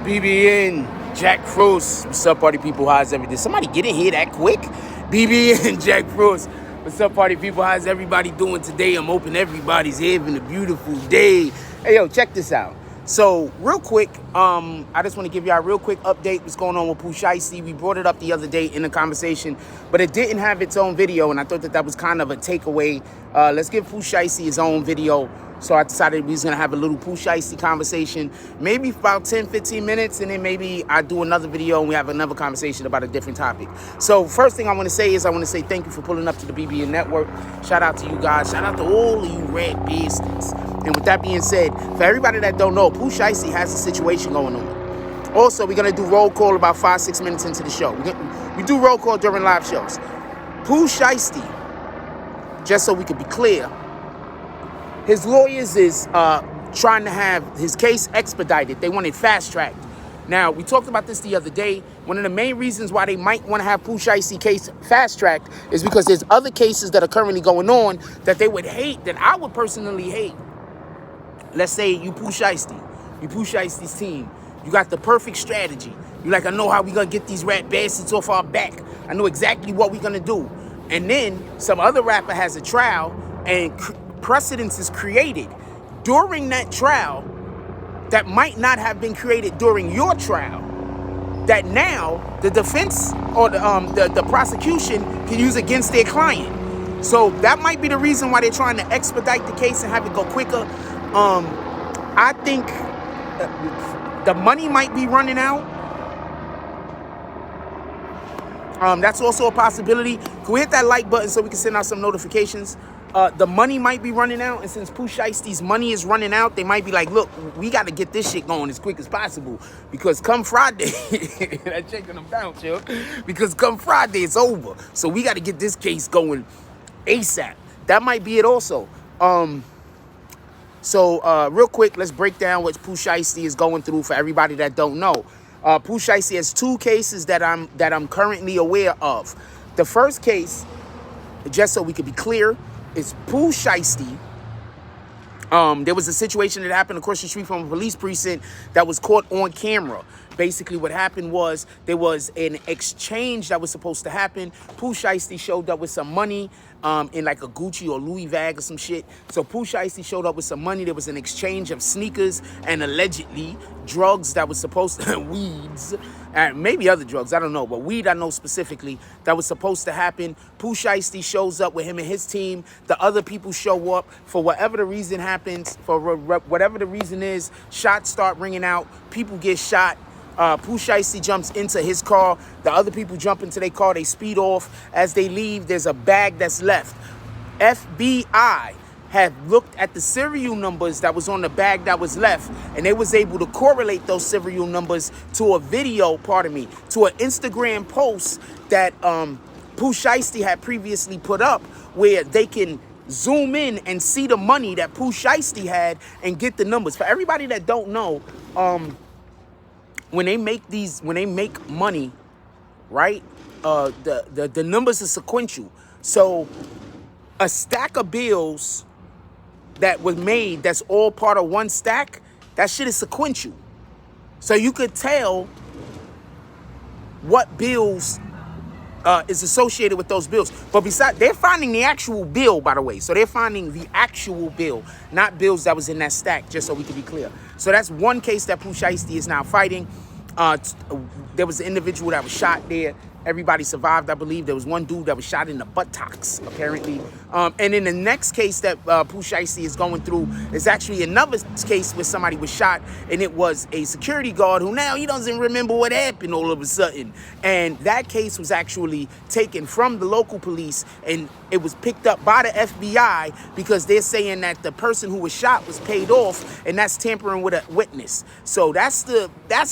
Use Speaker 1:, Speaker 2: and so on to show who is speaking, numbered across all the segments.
Speaker 1: BBN, Jack Frost. What's up, party people? How's everything? Somebody get in here that quick? BBN, Jack Frost. What's up, party people? How's everybody doing today? I'm hoping everybody's having a beautiful day. Hey, yo, check this out. So, real quick, I just want to give y'all a real quick update. What's going on with Pooh Shiesty? We brought it up the other day in the conversation, but it didn't have its own video, and I thought that was kind of a takeaway. Let's give Pooh Shiesty his own video. So I decided we was going to have a little Pooh Shiesty conversation, maybe about 10, 15 minutes, and then maybe I do another video and we have another conversation about a different topic. So first thing I want to say is I want to say thank you for pulling up to the BBN Network. Shout out to you guys. Shout out to all of you red bastards. And with that being said, for everybody that don't know, Pooh Shiesty has a situation going on. Also, we're going to do roll call about 5-6 minutes into the show. We do roll call during live shows. Pooh Shiesty, just so we can be clear, his lawyers is trying to have his case expedited. They want it fast-tracked. Now, we talked about this the other day. One of the main reasons why they might want to have Pooh Shiesty case fast-tracked is because there's other cases that are currently going on that they would hate, that I would personally hate. Let's say you Pooh Shiesty, you Pooh Shiesty's team. You got the perfect strategy. You're like, I know how we going to get these rat bastards off our back. I know exactly what we're going to do. And then some other rapper has a trial and precedence is created during that trial that might not have been created during your trial, that now the defense or the prosecution can use against their client. So that might be the reason why they're trying to expedite the case and have it go quicker. I think the money might be running out. That's also a possibility. Can we hit that like button so we can send out some notifications? The money might be running out, and since Pooh Shiesty's money is running out, they might be like, look, we got to get this shit going as quick as possible, because come Friday, that check gonna bounce, yo, because come Friday, it's over. So we got to get this going ASAP. That might be it also. So real quick, let's break down what Pooh Shiesty is going through for everybody that don't know. Pooh Shiesty has 2 cases that I'm currently aware of. The first case, just so we could be clear, is Pooh Shiesty. There was a situation that happened across the street from a police precinct that was caught on camera. Basically, what happened was there was an exchange that was supposed to happen. Pooh Shiesty showed up with some money in like a Gucci or Louis bag or some shit. So Pooh Shiesty showed up with some money. There was an exchange of sneakers and allegedly drugs that was supposed to, weeds, maybe other drugs, I don't know, but weed I know specifically, that was supposed to happen. Pooh Shiesty shows up with him and his team. The other people show up. For whatever the reason happens, for whatever the reason is, shots start ringing out. People get shot. Pooh Shiesty jumps into his car. The other people jump into their car. They speed off. As they leave, there's a bag that's left. FBI have looked at the serial numbers that was on the bag that was left, and they was able to correlate those serial numbers to a video, to an Instagram post that Pooh Shiesty had previously put up, where they can zoom in and see the money that Pooh Shiesty had and get the numbers. For everybody that don't know, when they make money, right? The numbers are sequential. So a stack of bills that was made, that's all part of one stack, that shit is sequential. So you could tell what bills is associated with those bills. But besides, they're finding the actual bill, by the way. So they're finding the actual bill, not bills that was in that stack, just so we can be clear. So that's one case that Pooh Shiesty is now fighting. There was an individual that was shot there. Everybody survived, I believe. There was one dude that was shot in the buttocks, apparently. And in the next case that Pooh Shiesty is going through is actually another case where somebody was shot, and it was a security guard who now he doesn't remember what happened all of a sudden. And that case was actually taken from the local police, and it was picked up by the FBI because they're saying that the person who was shot was paid off, and that's tampering with a witness. So that's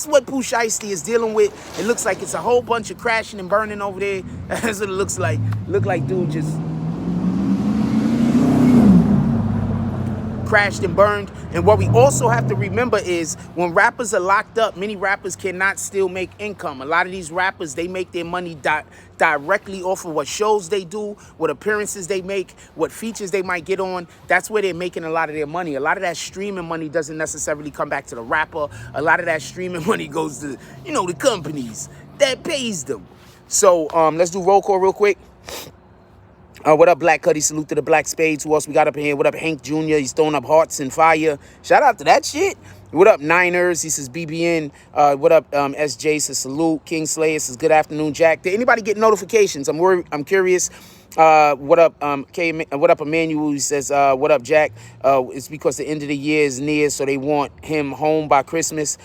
Speaker 1: what Pooh Shiesty is dealing with. It looks like it's a whole bunch of crashing and burning over there. That's what it looks like. Look like dude just crashed and burned. And what we also have to remember is when rappers are locked up, many rappers cannot still make income. A lot of these rappers, they make their money directly off of what shows they do, what appearances they make, what features they might get on. That's where they're making a lot of their money. A lot of that streaming money doesn't necessarily come back to the rapper. A lot of that streaming money goes to, you know, the companies that pays them. So let's do roll call real quick. What up, Black Cuddy? Salute to the Black Spades. Who else we got up in here? What up, Hank Jr.? He's throwing up hearts and fire. Shout out to that shit. What up, Niners? He says BBN. What up, SJ? Says salute. King Slayer says good afternoon, Jack. Did anybody get notifications? I'm worried. I'm curious. What up, what up, Emmanuel? He says, what up, Jack? It's because the end of the year is near, so they want him home by Christmas.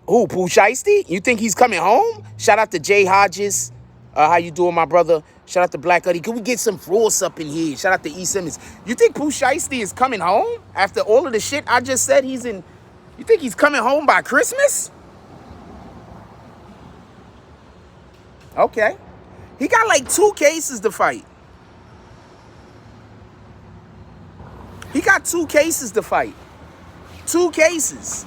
Speaker 1: Who, Pooh Shiesty? You think he's coming home? Shout out to Jay Hodges. How you doing, my brother? Shout out to Black Cuddy. Can we get some frost up in here? Shout out to ISIME. You think Pooh Shiesty is coming home after all of the shit I just said he's in? You think he's coming home by Christmas? Okay. He got like 2 cases to fight. He got 2 cases to fight. 2 cases.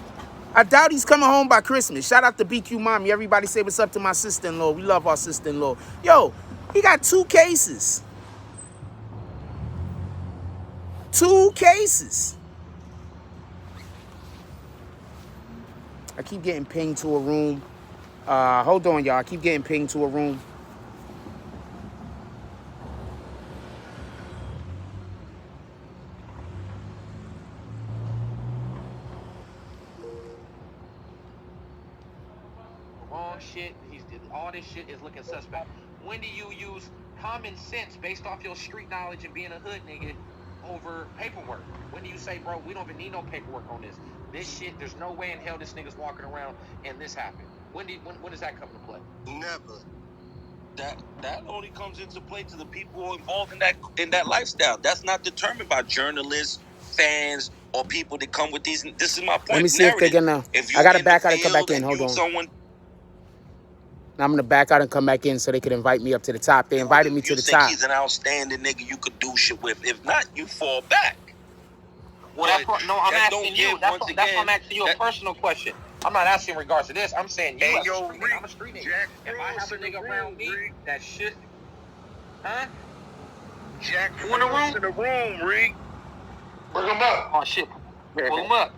Speaker 1: I doubt he's coming home by Christmas. Shout out to BQ Mommy. Everybody say what's up to my sister-in-law. We love our sister-in-law. Yo, he got 2 cases. 2 cases. I keep getting pinged to a room. Hold on, y'all. I keep getting pinged to a room.
Speaker 2: Shit, all this shit is looking suspect. When do you use common sense based off your street knowledge and being a hood nigga over paperwork? When do you say, bro, we don't even need no paperwork on this? This shit, there's no way in hell this nigga's walking around and this happened. When does that come into play?
Speaker 3: Never. That only comes into play to the people involved in that lifestyle. That's not determined by journalists, fans, or people that come with these. This is my point.
Speaker 1: Let me see if they're gonna. I gotta back out and come back in. Hold on. I'm gonna back out and come back in so they could invite me up to the top. They invited me to the top.
Speaker 3: He's an outstanding nigga you could do shit with. If not, you fall back.
Speaker 2: Well, I'm asking you. That's why I'm asking you a personal question. I'm not asking in regards to this. I'm saying you. Hey, yo, Rick, I'm a street nigga. If I have a nigga around me that shit, huh?
Speaker 3: Jack, who in the room, Rick?
Speaker 2: Bring him up. Oh shit, pull him up.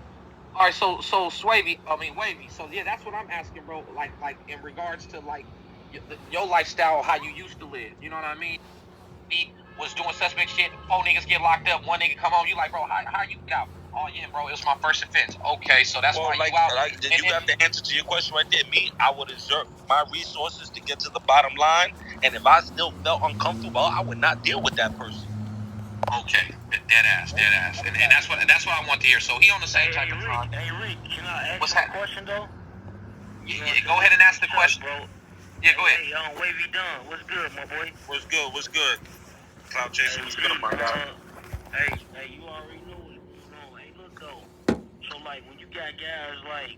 Speaker 2: All right, so Wavy. So yeah, that's what I'm asking, bro. Like in regards to like your lifestyle, how you used to live. You know what I mean? He was doing suspect shit. 4 niggas get locked up. 1 nigga come home. You like, bro, how you get out? Oh yeah, bro, it was my first offense. Okay, so that's why you out.
Speaker 3: You got the answer to your question right there. Me, I would exert my resources to get to the bottom line, and if I still felt uncomfortable, I would not deal with that person.
Speaker 2: Okay, dead ass, and that's what I want to hear. So he on the same type of time.
Speaker 4: Hey Rick, can I ask you a question though?
Speaker 2: Yeah, go ahead and ask the question, bro. Yeah, go ahead.
Speaker 4: Hey, Wavy Dunn, what's good, my boy?
Speaker 3: What's good? Cloud chasing, what's good, my guy?
Speaker 4: Hey, you already know it. Hey, look though. So like when you got guys like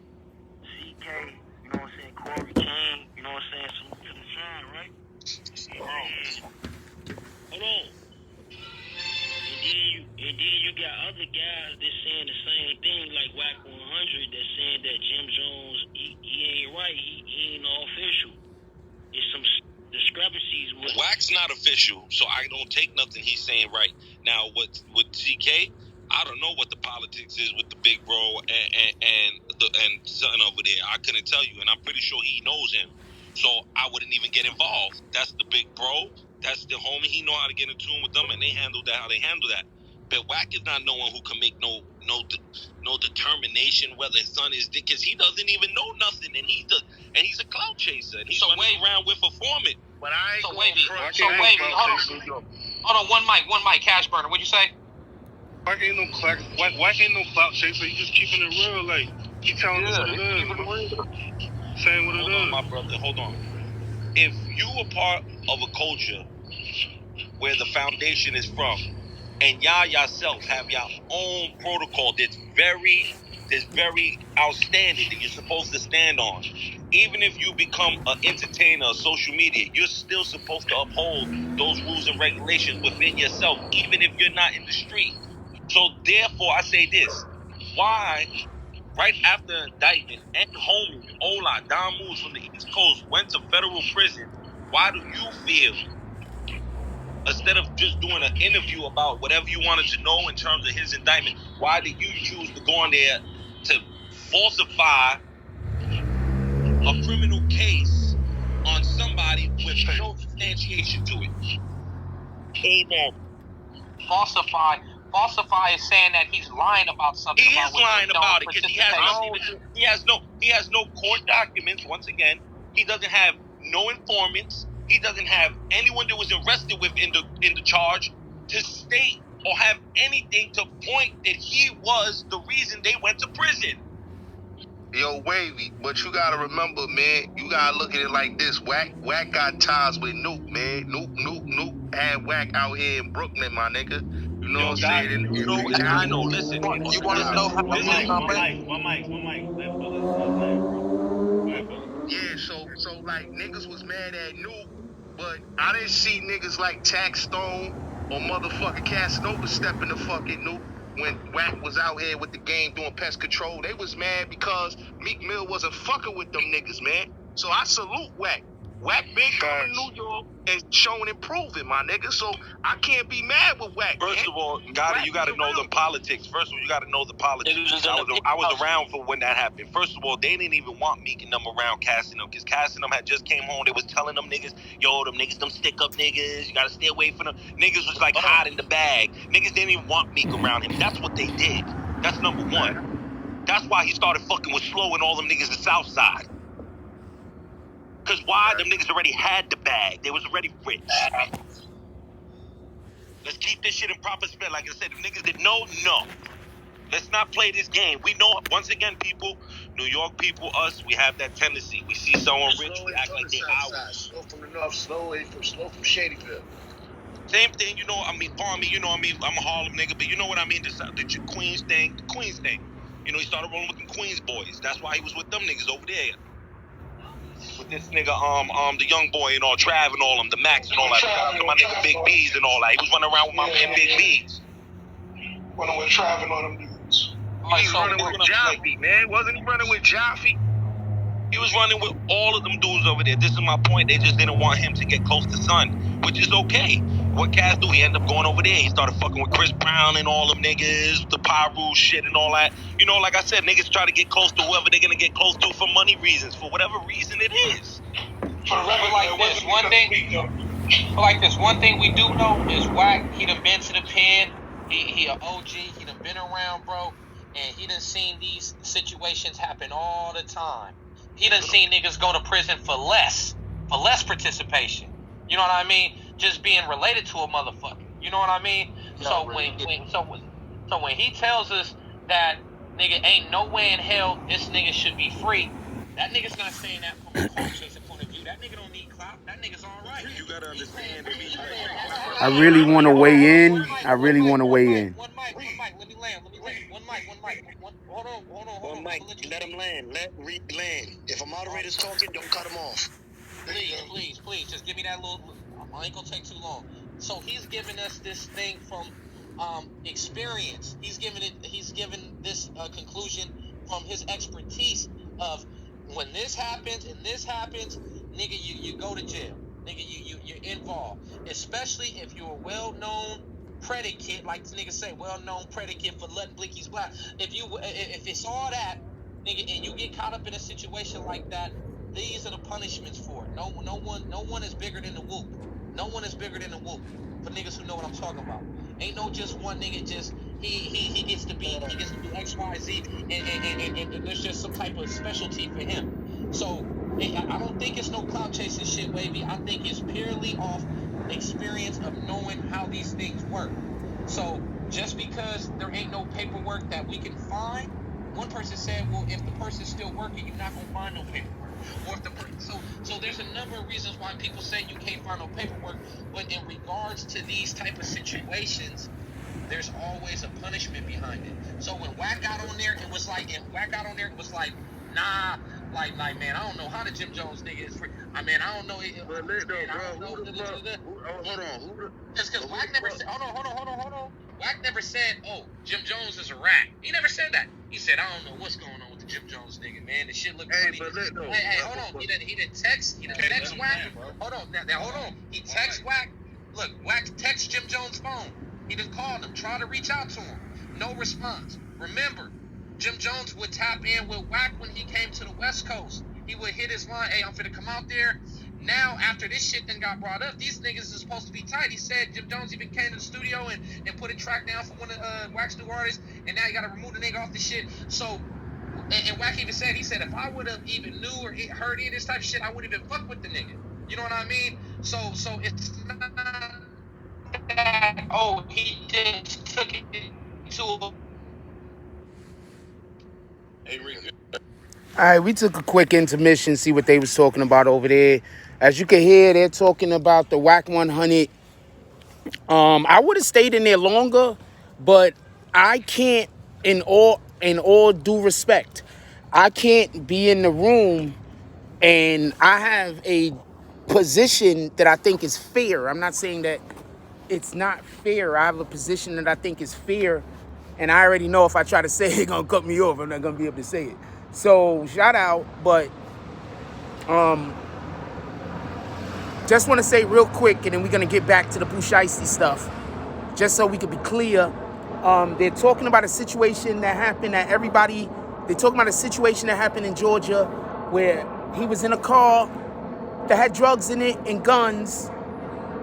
Speaker 4: CK, you know what I'm saying, Corey King, you know what I'm saying, salute to the shine, right? Hold on. And then you got other guys that's saying the same thing, like Wack 100, that's saying that Jim Jones, he ain't right, he ain't official. There's some discrepancies with
Speaker 3: Wack's not official, so I don't take nothing he's saying right. Now with CK, I don't know what the politics is with the big bro and something over there. I couldn't tell you, and I'm pretty sure he knows him. So I wouldn't even get involved. That's the big bro. That's the homie. He know how to get in tune with them, and they handle that how they handle that. But Wack is not no one who can make no determination whether his son is, because he doesn't even know nothing, and he's a clout chaser, and he's running around with a foreman.
Speaker 4: But I ain't
Speaker 2: hold on, one mic, cash burner. What'd you say?
Speaker 5: Wack ain't no clout chaser. He just keeping it real. Like he telling us what it is, saying what it is.
Speaker 3: My brother, hold on. If you are part of a culture where the foundation is from, and y'all yourself have your own protocol that's very outstanding that you're supposed to stand on. Even if you become an entertainer of social media, you're still supposed to uphold those rules and regulations within yourself, even if you're not in the street. So therefore, I say this: why, right after indictment, and homie Ola Don Moose from the East Coast went to federal prison? Why do you feel, instead of just doing an interview about whatever you wanted to know in terms of his indictment, why did you choose to go on there to falsify a criminal case on somebody with no substantiation to it? Amen.
Speaker 2: Falsify is saying that he's lying about something.
Speaker 3: He is lying about it because he has no court documents. Once again, he doesn't have no informants. He doesn't have anyone that was arrested with in the charge to state or have anything to point that he was the reason they went to prison.
Speaker 6: Yo, Wavy, but you gotta remember, man, you gotta look at it like this. Wack got ties with Nuke, man. Nuke had Wack out here in Brooklyn, my nigga. You know what I'm saying?
Speaker 3: I know. Listen,
Speaker 2: you want to know how
Speaker 4: One mic.
Speaker 6: Yeah, so like niggas was mad at Nuke, but I didn't see niggas like Tax Stone or motherfucking Casanova stepping the fucking Nuke when Wack was out here with the game doing pest control. They was mad because Meek Mill wasn't fucking with them niggas, man. So I salute Wack. Wack been coming to New York and showing and proving, my nigga. So I can't be mad with Wack.
Speaker 3: First of all, you gotta know the politics. First of all, you gotta know the politics. I was around for when that happened. First of all, they didn't even want Meek and them around casting them, because casting them had just came home. They was telling them niggas, yo, them niggas, them stick up niggas. You gotta stay away from them. Niggas was like hiding the bag. Niggas didn't even want Meek around him. That's what they did. That's number one. That's why he started fucking with Slow and all them niggas the South Side. Because why? Them niggas already had the bag. They was already rich. Let's keep this shit in proper spell. Like I said, the niggas that know. Let's not play this game. We know, once again, people, New York people, us, we have that tendency. We see someone rich, we act like they're ours.
Speaker 6: Slow from the north, slow from Shadyville.
Speaker 3: Same thing, you know, I mean, pardon me, you know what I mean? I'm a Harlem nigga, but you know what I mean? The Queens thing. You know, he started rolling with the Queens boys. That's why he was with them niggas over there. With this nigga, the young boy and all, Trav and all them, the Max and all that. My nigga Big B's and all that. He was running around with my man Big B's.
Speaker 5: Running with Trav and all them dudes.
Speaker 6: He was running with Jaffe, man. Wasn't he running with Jaffe?
Speaker 3: He was running with all of them dudes over there. This is my point. They just didn't want him to get close to Son, which is okay. What Cass do? He ended up going over there. He started fucking with Chris Brown and all them niggas, the Pyru shit and all that. You know, like I said, niggas try to get close to whoever they're gonna get close to for money reasons, for whatever reason it is.
Speaker 2: One thing we do know is Wack, he done been to the pen. He an OG. He done been around, bro, and he done seen these situations happen all the time. He done seen niggas go to prison for less participation. You know what I mean? Just being related to a motherfucker. You know what I mean? So when he tells us that nigga ain't no way in hell this nigga should be free, that nigga's not saying that from a clout chasing point of view. That nigga don't need clout. That nigga's all right.
Speaker 3: You gotta understand.
Speaker 1: I really want to weigh in.
Speaker 2: One mic. Let me land. One mic. Hold on.
Speaker 7: One mic. Let him land. Let Reed land. If a moderator's talking, don't cut him off.
Speaker 2: Please, just give me that little. I ain't gonna take too long. So he's giving us this thing from experience. He's given this conclusion from his expertise of when this happens and this happens, nigga, you go to jail. Nigga, you're involved. Especially if you're a well-known predicate, like the niggas say, well-known predicate for letting blickies black. If it's all that, nigga, and you get caught up in a situation like that, these are the punishments for it. No one is bigger than the whoop. No one is bigger than the whoop. For niggas who know what I'm talking about. Ain't no just one nigga just he gets to do X, Y, Z, and there's just some type of specialty for him. So I don't think it's no clout chasing shit, Wavy. I think it's purely off experience of knowing how these things work. So just because there ain't no paperwork that we can find, one person said, well, if the person's still working, you're not gonna find no paperwork. Or if so there's a number of reasons why people say you can't find no paperwork, but in regards to these type of situations, there's always a punishment behind it. So when Wack got on there, it was like, nah, like man, I don't know how the Jim Jones nigga is free. I mean, I don't know. Hold on.
Speaker 6: Who the fuck?
Speaker 2: Just because Wack never said, hold on. Wack never said, "Oh, Jim Jones is a rat." He never said that. He said, "I don't know what's going on with the Jim Jones nigga, man. The shit look funny." Hey, hold on. He didn't text Wack. Hold on. Now hold on. He text Wack. Look, Wack text Jim Jones' phone. He didn't call him, try to reach out to him. No response. Remember, Jim Jones would tap in with Wack when he came to the West Coast. He would hit his line, "Hey, I'm finna come out there." Now, after this shit then got brought up, these niggas is supposed to be tight. He said Jim Jones even came to the studio and put a track down for one of Wack's new artists, and now you gotta remove the nigga off the shit. So, and Wack even said, he said, if I would have even knew or heard any of this type of shit, I wouldn't even fuck with the nigga. You know what I mean? So it's not that, oh, he just took it to a...
Speaker 3: Hey, Rick.
Speaker 1: All right, we took a quick intermission, see what they was talking about over there. As you can hear, they're talking about the Wack 100. I would have stayed in there longer, but I can't, in all due respect, I can't be in the room and I have a position that I think is fair. I'm not saying that it's not fair. I have a position that I think is fair, and I already know if I try to say it, it's gonna cut me off. I'm not gonna be able to say it. So shout out, but just want to say real quick, and then we're gonna get back to the Pooh Shiesty stuff, just so we could be clear. They're talking about a situation that happened that everybody. They're talking about a situation that happened in Georgia where he was in a car that had drugs in it and guns,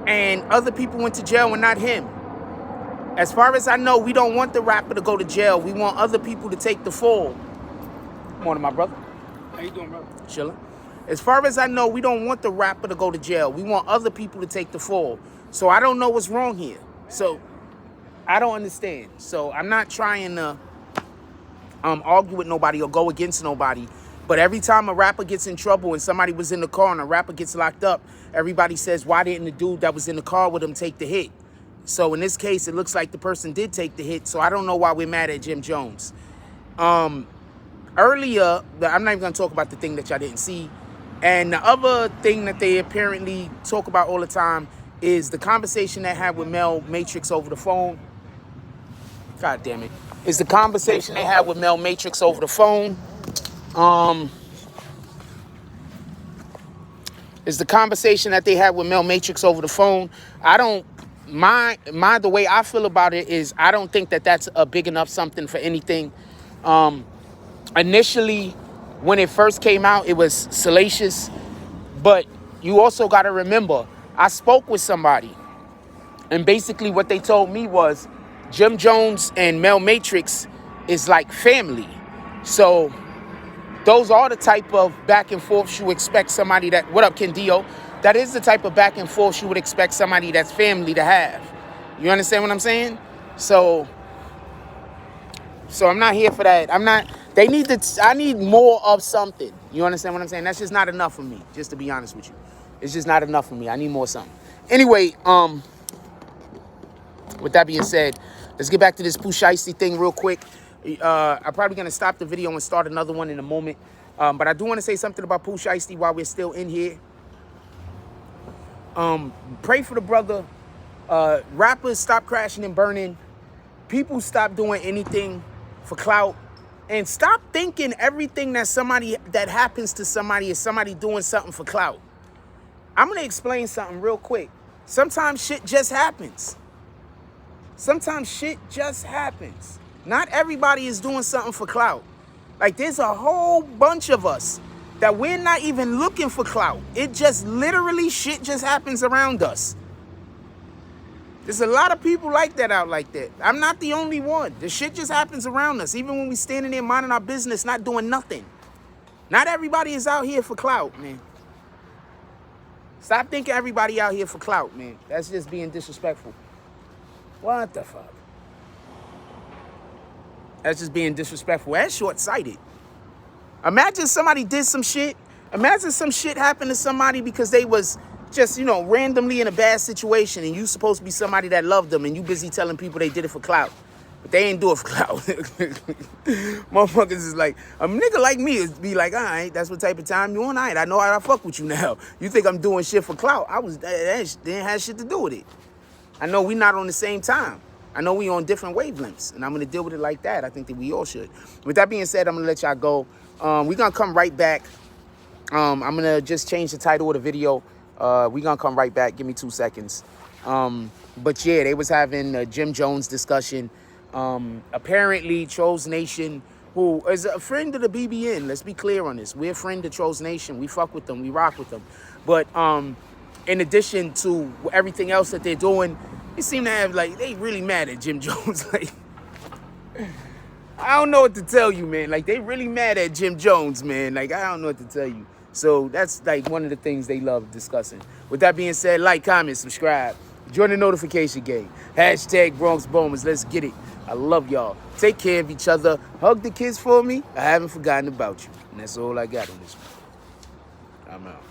Speaker 1: and other people went to jail and not him. As far as I know, we don't want the rapper to go to jail. We want other people to take the fall. Morning, my brother.
Speaker 8: How you doing, brother?
Speaker 1: Chilling. As far as I know, we don't want the rapper to go to jail. We want other people to take the fall. So I don't know what's wrong here. So I don't understand. So I'm not trying to argue with nobody or go against nobody. But every time a rapper gets in trouble and somebody was in the car and a rapper gets locked up, everybody says, why didn't the dude that was in the car with him take the hit? So in this case, it looks like the person did take the hit. So I don't know why we're mad at Jim Jones. Earlier, I'm not even going to talk about the thing that y'all didn't see. And the other thing that they apparently talk about all the time is the conversation they had with Mel Matrix over the phone. God damn it. Is the conversation they had with Mel Matrix over the phone. Is the conversation that they had with Mel Matrix over the phone. I don't, the way I feel about it is I don't think that that's a big enough something for anything. Initially, when it first came out, it was salacious. But you also got to remember, I spoke with somebody. And basically what they told me was Jim Jones and Mel Matrix is like family. So those are the type of back and forth you expect somebody that... What up, Kendio? That is the type of back and forth you would expect somebody that's family to have. You understand what I'm saying? So I'm not here for that. I need more of something. You understand what I'm saying? That's just not enough for me, just to be honest with you. It's just not enough for me. I need more something. Anyway, with that being said, let's get back to this Pooh Shiesty thing real quick. I'm probably going to stop the video and start another one in a moment. But I do want to say something about Pooh Shiesty while we're still in here. Pray for the brother. Rappers stop crashing and burning. People stop doing anything for clout. And stop thinking everything that happens to somebody is somebody doing something for clout. I'm going to explain something real quick. Sometimes shit just happens. Sometimes shit just happens. Not everybody is doing something for clout. Like, there's a whole bunch of us that we're not even looking for clout. It just literally, shit just happens around us. There's a lot of people like that out like that. I'm not the only one. The shit just happens around us. Even when we standing there minding our business, not doing nothing. Not everybody is out here for clout, man. Stop thinking everybody out here for clout, man. That's just being disrespectful. What the fuck? That's just being disrespectful. That's short-sighted. Imagine somebody did some shit. Imagine some shit happened to somebody because they was just, randomly in a bad situation, and you supposed to be somebody that loved them, and you busy telling people they did it for clout. But they ain't do it for clout. Motherfuckers is like, a nigga like me is be like, all right, that's what type of time you on. All right, I know how to fuck with you now. You think I'm doing shit for clout? That didn't have shit to do with it. I know we not on the same time. I know we on different wavelengths, and I'm going to deal with it like that. I think that we all should. With that being said, I'm going to let y'all go. We're going to come right back. I'm going to just change the title of the video. We're going to come right back. Give me 2 seconds. But yeah, they was having a Jim Jones discussion. Apparently, Trolls Nation, who is a friend of the BBN, let's be clear on this. We're a friend of Trolls Nation. We fuck with them. We rock with them. But in addition to everything else that they're doing, they seem to have, like, they really mad at Jim Jones. Like, I don't know what to tell you, man. Like, they really mad at Jim Jones, man. Like, I don't know what to tell you. So that's, like, one of the things they love discussing. With that being said, like, comment, subscribe. Join the notification gang. Hashtag Bronx Bombers. Let's get it. I love y'all. Take care of each other. Hug the kids for me. I haven't forgotten about you. And that's all I got on this one. I'm out.